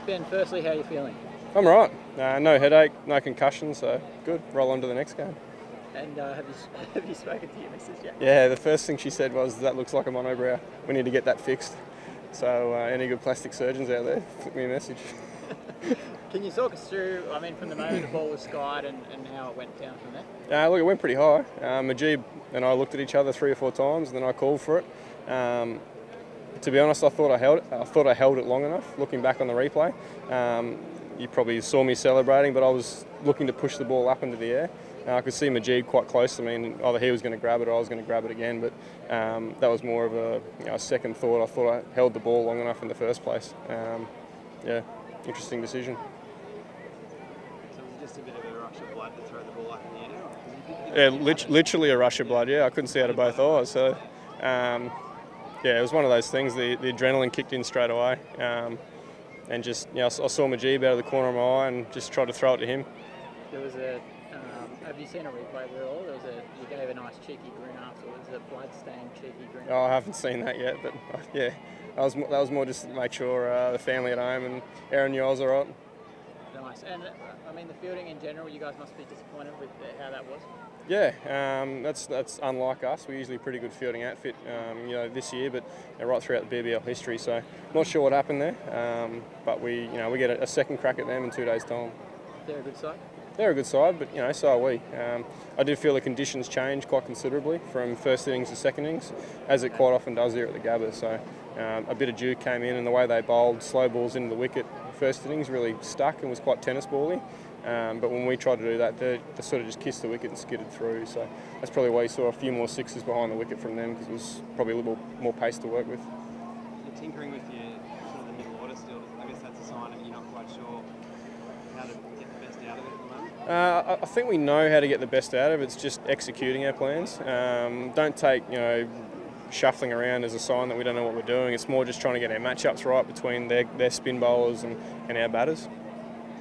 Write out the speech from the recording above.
Ben, firstly, how are you feeling? I'm right. No headache, no concussion, so good. Roll on to the next game. And have you spoken to your missus yet? Yeah, the first thing she said was, that looks like a monobrow. We need to get that fixed. So any good plastic surgeons out there, flick me a message. Can you talk us through, from the moment the ball was skied and how it went down from there? Look, it went pretty high. Majib and I looked at each other 3 or 4 times, and then I called for it. To be honest, I thought I held it long enough. Looking back on the replay, you probably saw me celebrating, but I was looking to push the ball up into the air. I could see Majid quite close to me, and either he was going to grab it or I was going to grab it again. But that was more of a second thought. I thought I held the ball long enough in the first place. Yeah, interesting decision. So was it just a bit of a rush of blood to throw the ball up in the air? Yeah, literally a rush of blood. Yeah, I couldn't see out of both eyes. So, yeah, it was one of those things. The adrenaline kicked in straight away, and just I saw Majib out of the corner of my eye and just tried to throw it to him. There was a. Have you seen a replay at all? You gave a nice cheeky grin afterwards. A blood-stained cheeky grin. Oh, I haven't seen that yet, but yeah, that was more just to make sure the family at home and Aaron knew I was all right. Nice. And the fielding in general, you guys must be disappointed with how that was. Yeah, that's unlike us. We're usually a pretty good fielding outfit, this year, but right throughout the BBL history. So not sure what happened there, but we get a second crack at them in 2 days' time. They're a good side. They're a good side, but so are we. I do feel the conditions change quite considerably from first innings to second innings, as it quite often does here at the Gabba. So a bit of dew came in, and the way they bowled slow balls into the wicket first innings really stuck and was quite tennis bally. But when we tried to do that, they sort of just kissed the wicket and skidded through. So that's probably why you saw a few more sixes behind the wicket from them, because it was probably a little more pace to work with. You're tinkering with your sort of the middle order still. I guess that's a sign that you're not quite sure how to get the best out of it at the moment. I think we know how to get the best out of it. It's just executing our plans. Don't take shuffling around as a sign that we don't know what we're doing. It's more just trying to get our matchups right between their spin bowlers and our batters.